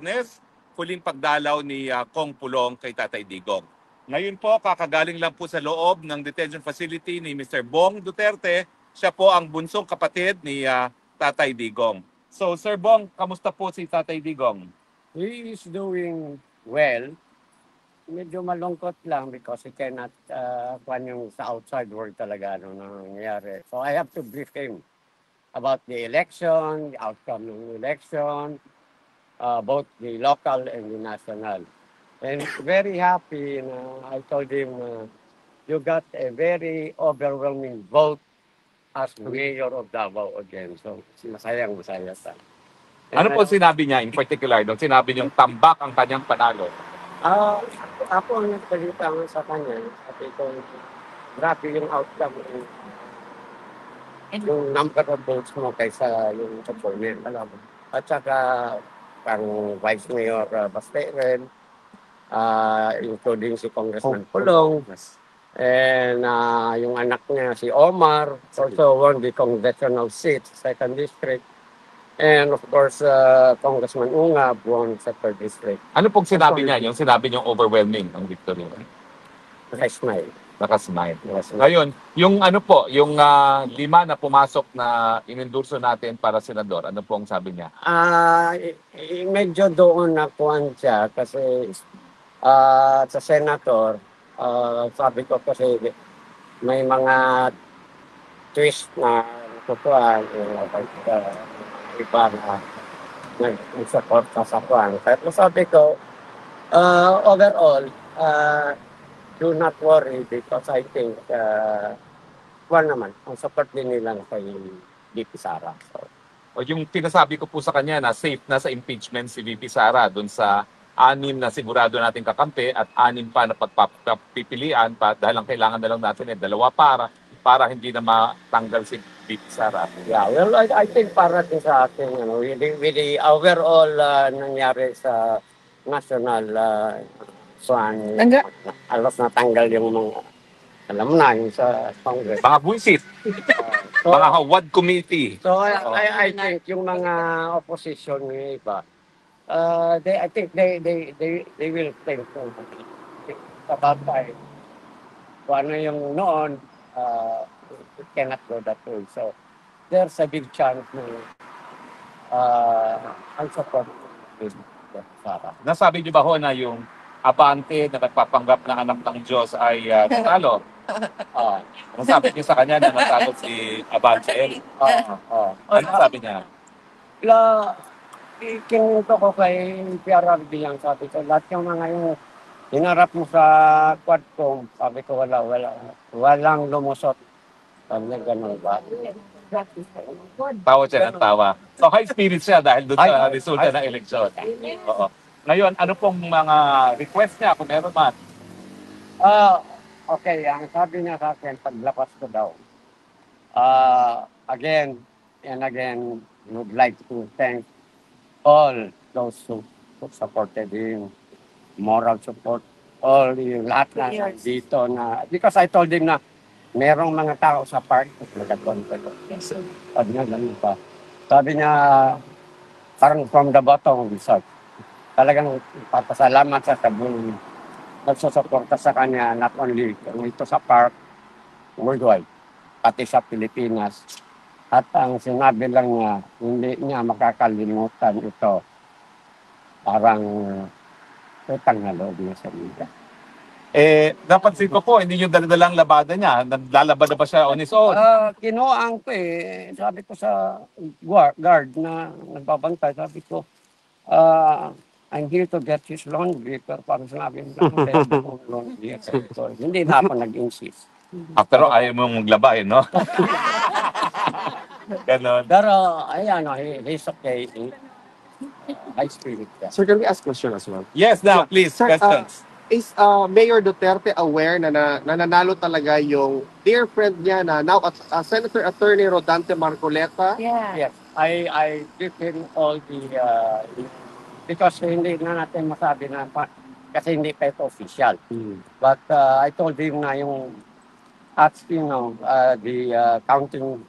Witness, huling pagdalaw ni Kong Pulong kay Tatay Digong. Ngayon po, kakagaling lang po sa loob ng detention facility ni Mr. Bong Duterte. Siya po ang bunsong kapatid ni Tatay Digong. So, Sir Bong, kamusta po si Tatay Digong? He is doing well. Medyo malungkot lang because he cannot kwan yung sa outside world talaga ano nangyayari. So I have to brief him about the election, the outcome ng election, both the local and the national. And very happy na I told him you got a very overwhelming vote as mayor of Davao again. So masayang masaya sa. Ano po sinabi niya in particular? Nung sinabi niyong tambak ang kanyang panalo? Ako ang nagsalita nga sa kanya, sabi ko, grabe yung outcome yung number of votes mo kaysa yung performance, alam mo. At saka, ang Vice Mayor Basteren, including si Congressman Pulong, and yung anak niya, si Omar, also won the congressional seat, 2nd District. And of course, Congressman Ungab won sa 3rd District. Ano pong sinabi niya? Yung sinabi niyong overwhelming ang victory? Nakasmile. Nakasmile. Ngayon, yung ano po, yung 5 na pumasok na inendurso natin para senador, ano pong sabi niya? Medyo doon na kuhan siya kasi sa senator, sabi ko kasi may mga twist na natutuan, iba na nag-support sa kuhan. Pero sabi ko, overall, do not worry because I think naman, ang support din nila kay VP Sara. So, O yung pinasabi ko po sa kanya na safe na sa impeachment si VP Sara doon sa 6 na sigurado nating kakampi at 6 pa na pagpipilian pa dahil ang kailangan na lang natin 2 para hindi na matanggal si VP Sara. Yeah, well, I think para din sa ating with the overall nangyari sa national alos natanggal yung mga alam mo na yung sa Congress. Mga buisit, mga Hawad Committee. So I think yung mga opposition ng iba, I think they will think about time. Kung ano yung noon, it cannot go that way. So there's a big chance na ang support with Sara. Nasabi niyo ba ho na yung abante na nagpapanggap na anak ng Diyos ay natalo? Nasabi niyo sa kanya na natalo si Abante? Ano sabi niya? Kinuto ko kay PRRD lang, sabi ko, lahat yung mga yung hinarap mo sa Quadcom, sabi ko walang lumusot. Sabi niya, ganun ba? Tawa siya ng tawa. So high spirit siya dahil doon sa resulta ng eleksyon. Oo. Ngayon, ano pong mga request niya kung meron man? Okay, ang sabi niya sa akin, paglapas ko daw. Again and again, would like to thank all those who supported him, moral support, all yung lahat na dito na, because I told him na merong mga tao sa park, nagkakontrol. Sabi niya, ganun pa. Sabi niya, parang from the bottom of his heart, talagang papasalamat sa buong nagsusuporta sa kanya, not only ito sa park, worldwide, pati sa Pilipinas. At ang sinabi lang niya, hindi niya makakalimutan ito. Parang utang na loob niya sa mga. Napansin ko po, hindi yung daladalang labada niya. Naglalabad na ba siya on his own? Kinuhaan ko sabi ko sa guard na nagbabantay, sabi ko, I'm here to get his laundry, pero parang sinabi mo lang, laundry. So, hindi na ako nag-insist. Pero ayaw mong maglaba no? Ganon. Pero, ayan, he's okay. High spirit ka. Sir, can we ask question as well? Yes, now, please, Sir, questions. Is Mayor Duterte aware na nananalo talaga yung dear friend niya na now Senator Attorney Rodante Marcoleta? Yeah. Yes, I give him all the, because hindi na natin masabi na, kasi hindi pa ito official. But I told him na yung, as you know, the counting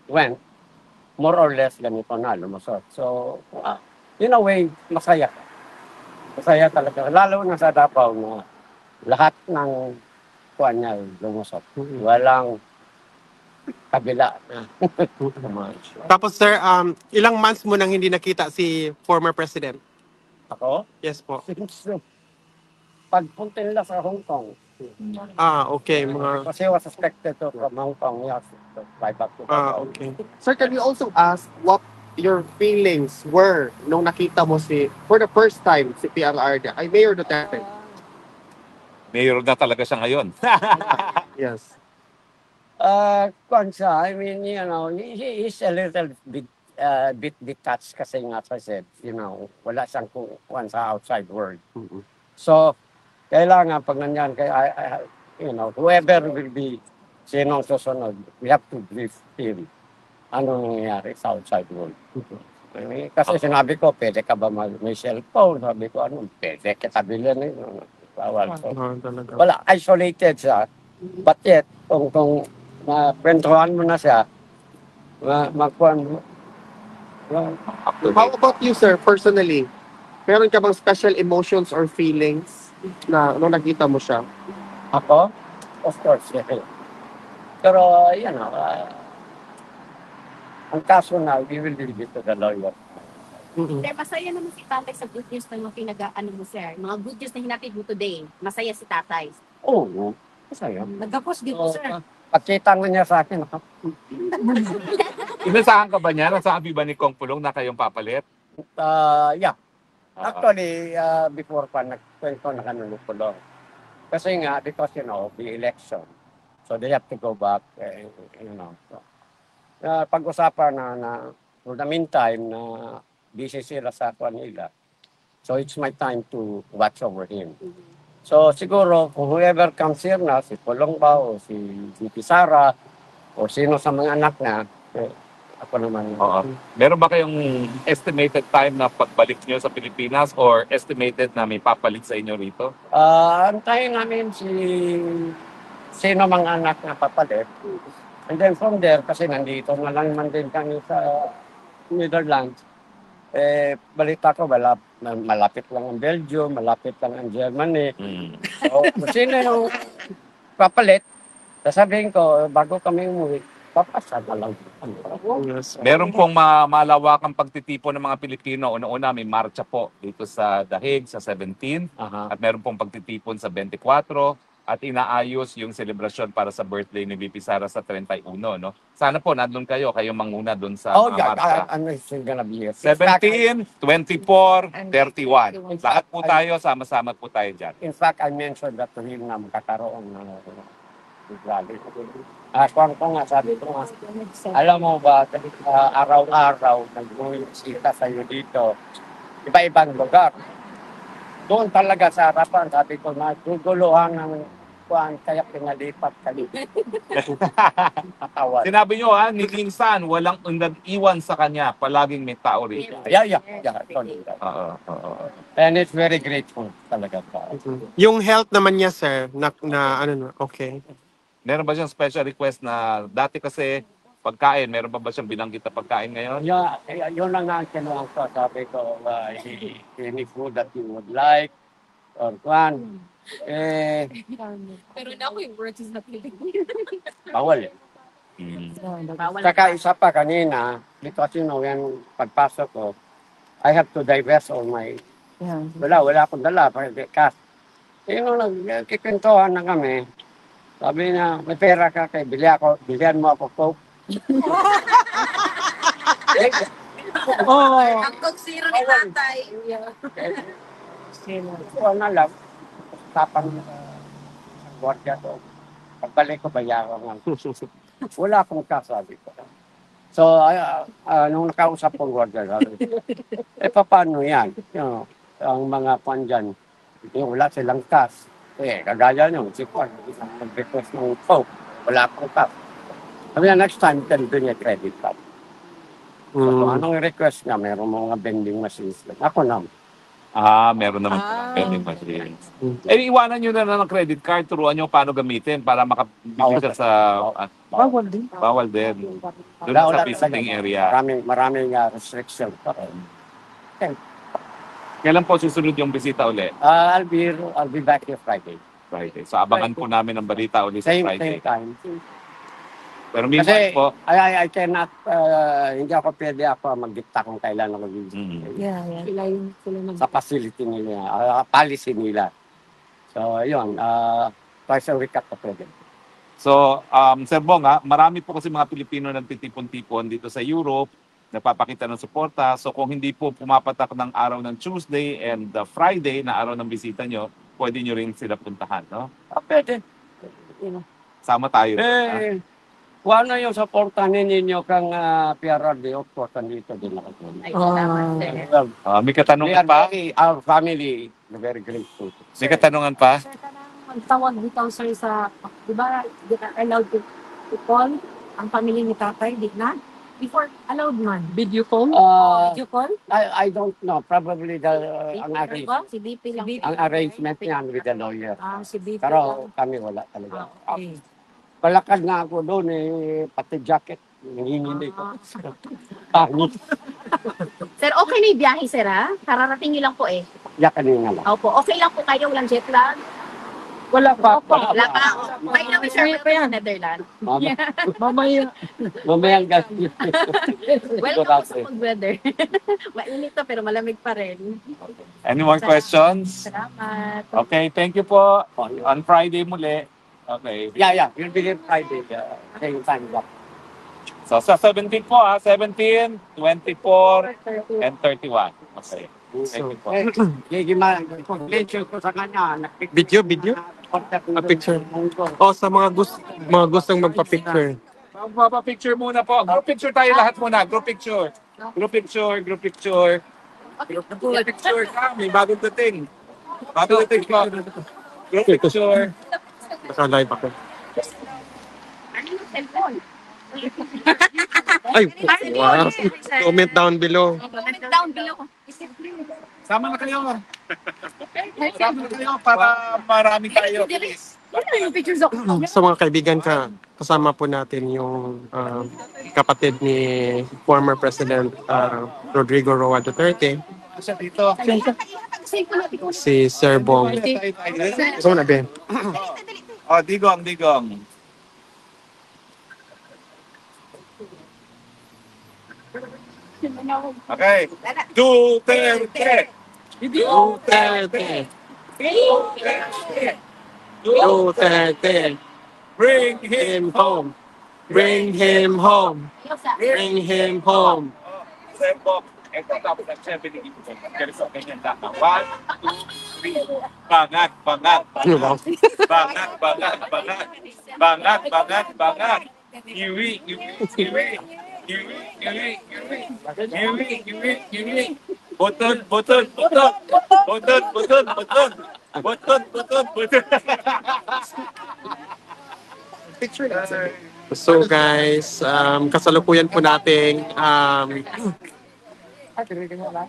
went, more or less ganito na lumusot. So, in a way, masaya. Masaya talaga. Lalo na sa Davao na lahat ng kuwan niya lumusot. Walang kabila. Tapos sir, ilang months mo nang hindi nakita si former president? Ako, Yes po. since pagpunta nila sa Hong Kong, Okay. Mga, kasi was suspected to from Hong Kong, yes, to fly back to Davao. okay. Sir, can we also ask what your feelings were nung nakita mo for the first time, si PRRD, ay Mayor Duterte? Mayor na talaga siya ngayon. Yes. Kuwan siya, I mean, you know, he is a little bit detached kasi nga, as I said, you know, wala siyang kuwan sa outside world. So, kailangan pag nanyan, you know, whoever will be sinong susunod, we have to brief him ano nangyayari sa outside world. Kasi sinabi ko, pwede ka ba may cellphone? Sabi ko, pwede kita bilhin. Bawal. So, Talaga. wala, isolated siya. But yet, kung kwentuhan mo na siya, magkuhan mo. How about you, sir, personally? Meron ka bang special emotions or feelings na nung nakita mo siya? Ako? Of course, yeah. Pero, you know, ang kaso na, we will leave it to the lawyer. Sir, masaya naman si tatay sa good news na yung ano mo, sir. Mga good news na hinatid mo today. Masaya si tatay. Oo, masaya. Nagkapos dito, sir. Pagkita nga niya sa akin, Inasahan ka ba niya? Nasabi ba ni Kong Pulong na kayong papalit? yeah. Actually, before pa, nagkwento na kami ng Pulong. Kasi nga, because, you know, the election. So, they have to go back, you know. So, pag-usapan na for the meantime, na busy sila sa nila. So, it's my time to watch over him. So, siguro, kung whoever comes here na, si Pulong ba, o si Sara, o sino sa mga anak na, ako naman. Oo. Meron ba kayong estimated time na pagbalik nyo sa Pilipinas or estimated na may papalit sa inyo rito? Antayin namin sino mga anak na papalit. And then from there, kasi nandito na lang man din kami sa Netherlands, balita ko, malapit lang ang Belgium, malapit lang ang Germany. So, kung sino yung papalit, sasabihin ko, bago kami umuwi, papasa na lang. Yes. Meron pong malawakang pagtitipon ng mga Pilipino. Una-una, may marcha po dito sa Dahig sa 17 Aha. at meron pong pagtitipon sa 24 at inaayos yung selebrasyon para sa birthday ni VP Sara sa 31, no? Sana po nandun kayo manguna doon sa Oh, mga yeah, marcha. I'm still gonna be here. 17, 24, 31. Lahat po tayo, sama-sama po tayo dyan. In fact, I mentioned that to him na magkakaroon ng rally. Kung nga, sabi ko nga, alam mo ba, araw-araw, nag-uwisita sa'yo dito, iba-ibang lugar. Doon talaga sa harapan, sabi ko, naguguluhan ng kuhan, kaya pinalipat kami. Katawan. Sinabi nyo ni King San, walang nag-iwan sa kanya, palaging may tao rito. Yeah. Oo. And it's very grateful talaga. Yung health naman niya, sir, okay. Meron ba siyang special request na dati kasi pagkain, meron ba siyang binanggit na pagkain ngayon? Yeah, yun lang ang kinuha ko. Sabi ko, any food that you would like, or kwan. Pero now yung words is not living. Bawal eh. Bawal. Saka isa pa kanina, because you know, yan pagpasok ko, I have to divest all my, wala akong dala, cash. Nung nagkikwentuhan na kami, sabi niya, may pera ka kay bilihan mo ako Coke. Ang konsiro ni tatay. Kung na lang, usapan mo sa gwardiya to. Pagbalik ko, bayaran nga. Wala akong kasabi ko. So, nung nakausap kong gwardiya, sabi, paano yan? You know, ang mga pan dyan, wala silang cash. Kagaya nyo, si Juan, nag-request ng Coke, wala akong cash. Sabi niya, next time, can bring a credit card. So, anong request niya? Meron mga vending machines. Ako na. Meron naman po vending machine. Iwanan nyo na ng credit card, turuan nyo paano gamitin para makabibigay sa... Bawal din. Bawal din. Doon sa visiting area. Maraming restriction. Okay. Kailan po susunod yung bisita uli? I'll be back here Friday. Friday. So abangan po namin ang balita uli sa Same Friday. time. Pero meanwhile Kasi po, I cannot, hindi ako pwede mag-dicta kung kailan ako visit. Yeah. Sila Sa facility nila, policy nila. So, yun, twice a week ako pwede. so Sir Bong, marami po kasi mga Pilipino nagtitipon-tipon dito sa Europe, nagpapakita ng suporta. So kung hindi po pumapatak ng araw ng Tuesday and Friday na araw ng bisita nyo, pwede nyo rin sila puntahan, no? Pwede. Sama tayo. Kung ano yung supportan ninyo kang PRRD, of course, nandito din ako. Ay, salamat, sir. Well, May we katanungan are pa? our family, very grateful. May katanungan pa? Sir, magtawag dito sir sa, di ba, di ka allowed to call ang pamilya ni tatay, di na? Before, allowed man. Video call? Video call? I don't know, probably ang, Si BP lang. ang arrangement niyan with the lawyer. Si BP Pero lang. kami wala talaga. Okay. Palakad nga ako doon, pati jacket, nanginginig ko. Pangit. Sir, okay na yung biyahe, sir, ha? Kararating niyo lang po eh. Yakin nga lang. Opo, okay lang po kayo, walang jet lag. Wala pa. Wala pa. By the way, sir, welcome sa Netherlands. Mamaya. Mamayang gabi. Welcome po sa mag-weather. Mainit to, pero malamig pa rin. Any more questions? Salamat. Okay, thank you po. On Friday muli. Okay. Yeah. You'll be here Friday. Same time block. So sa 17 po 17, 24, and 31. Okay. Thank you po. Congratulations ko sa kanya. Video? A picture. O, sa mga gustong magpa-picture. Magpapapicture muna po. Group picture tayo lahat muna. Group picture. Group picture. Group picture ka. May bagong dating. Bagong dating po. Group picture. Naka-live ako. Ano yung cellphone? Ay, wow. Comment down below. Comment down below. Sama na kayo. Sama na kayo para marami tayo. Ano yung pictures ako? Sa mga kaibigan kasama po natin yung kapatid ni former President Rodrigo Roa Duterte, Siya dito. si Sir Bong. Gusto mo na, Ben? Digong. Okay. Duterte. Duterte! Duterte! Bring Him home! Bring him home! Bring him home! Sir Bob, ito tapos ang siya binigyan ko. Ganito, ganyan lang. 1, 2, 3. Bangat. Ano ba? Bangat. Iwi. Button. So guys, kasalukuyan po nating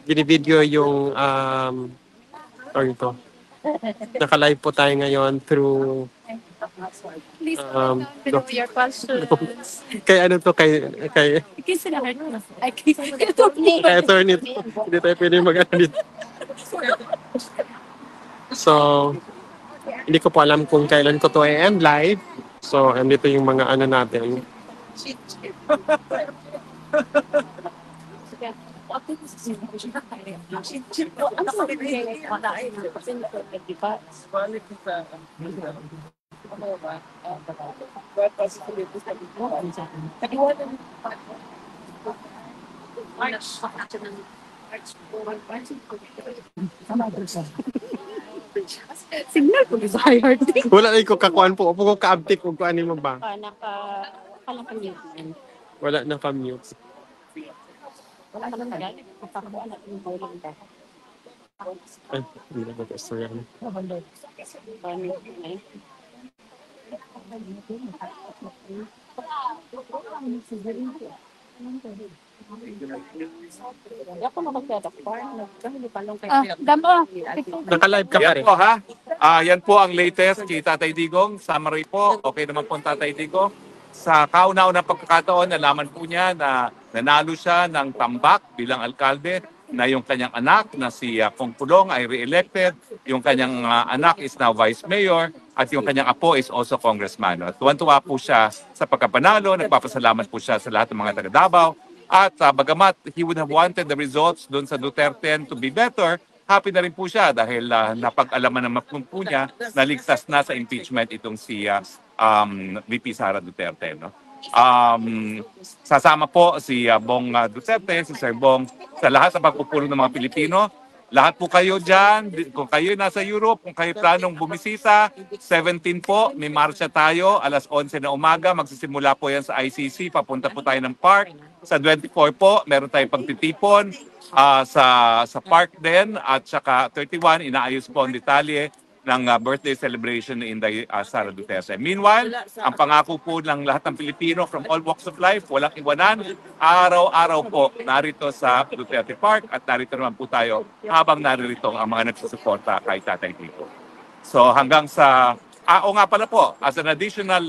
binivideo yung ito. Naka-live po tayo ngayon through Please below your questions. kay ano to kay Kiss na I kiss kay attorney to. Hindi tayo pwede mag-ano dito. So, hindi ko po alam kung kailan ko to i-end live. So, andito yung mga ano natin. Signal ko sa hard. Wala na ko kakuan po. Opo ko ka-update kung kuan mo ba. Naka-mute. Wala na ka-mute. Wala ka naman yan. Kapakabuan natin yung bowling ka. Ay, hindi na mag-gusto yan. Ako mag-doctor. Nagkahulipalong kay Damo. Naka-live ka pa Yan rin. po ha. Yan po ang latest kay Tatay Digong. Summary po. Okay naman po ang Tatay Digong. Sa kauna-unang pagkakataon, nalaman po niya na nanalo siya ng tambak bilang alkalde. na yung kanyang anak na si Kong Pulong ay re-elected, yung kanyang anak is now vice mayor, at yung kanyang apo is also congressman. At tuwan-tuwa po siya sa pagkapanalo, nagpapasalamat po siya sa lahat ng mga taga Davao. At bagamat he would have wanted the results doon sa Duterte to be better, happy na rin po siya dahil napag-alaman naman po niya na ligtas na sa impeachment itong si VP Sara Duterte. No? Sasama po si Bong Duterte, si Sir Bong, sa lahat ng pagpupulong ng mga Pilipino. Lahat po kayo dyan, kung kayo nasa Europe, kung kayo planong bumisita, 17 po, may marcha tayo, alas 11 na umaga, magsisimula po yan sa ICC, papunta po tayo ng park. Sa 24 po, meron tayong pagtitipon sa park din, at saka 31, inaayos po ang detalye ng birthday celebration ni Inday Sara Duterte. Meanwhile, ang pangako po ng lahat ng Pilipino from all walks of life, walang iwanan, araw-araw po narito sa Duterte Park at narito naman po tayo habang narito ang mga nagsusuporta kay Tatay Digong. So hanggang sa... o nga pala po, as an additional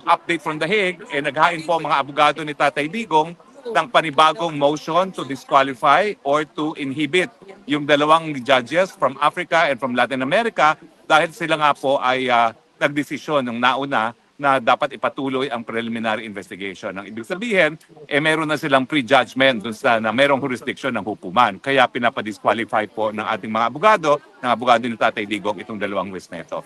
update from The Hague, naghain po ang mga abogado ni Tatay Digong ng panibagong motion to disqualify or to inhibit yung dalawang judges from Africa and from Latin America dahil sila nga po ay nagdesisyon ng nauna na dapat ipatuloy ang preliminary investigation. Ang ibig sabihin, meron na silang prejudgment dun sa na merong jurisdiction ng hukuman. Kaya pinapadisqualify po ng ating mga abogado, ng abogado ni Tatay Digong, itong dalawang witness na ito.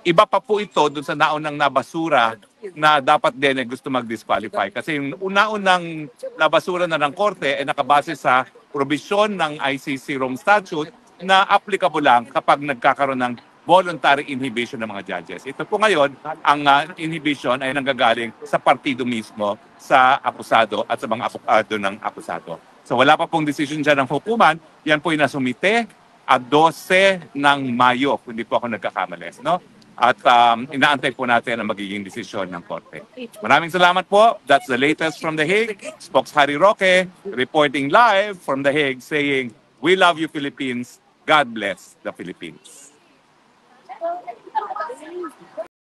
Iba pa po ito dun sa naunang nabasura na dapat din gusto mag-disqualify. Kasi yung una-unang nabasura na ng korte ay nakabase sa provision ng ICC Rome Statute na applicable lang kapag nagkakaroon ng voluntary inhibition ng mga judges. Ito po ngayon, ang inhibition ay nanggagaling sa partido mismo, sa akusado at sa mga abogado ng akusado. So wala pa pong decision dyan ng hukuman, yan po yung nasumite at 12 ng Mayo, kung hindi po ako nagkakamali. No? At inaantay po natin ang magiging desisyon ng korte. Maraming salamat po. That's the latest from The Hague. Spokes Harry Roque reporting live from The Hague saying, "We love you Philippines. God bless the Philippines."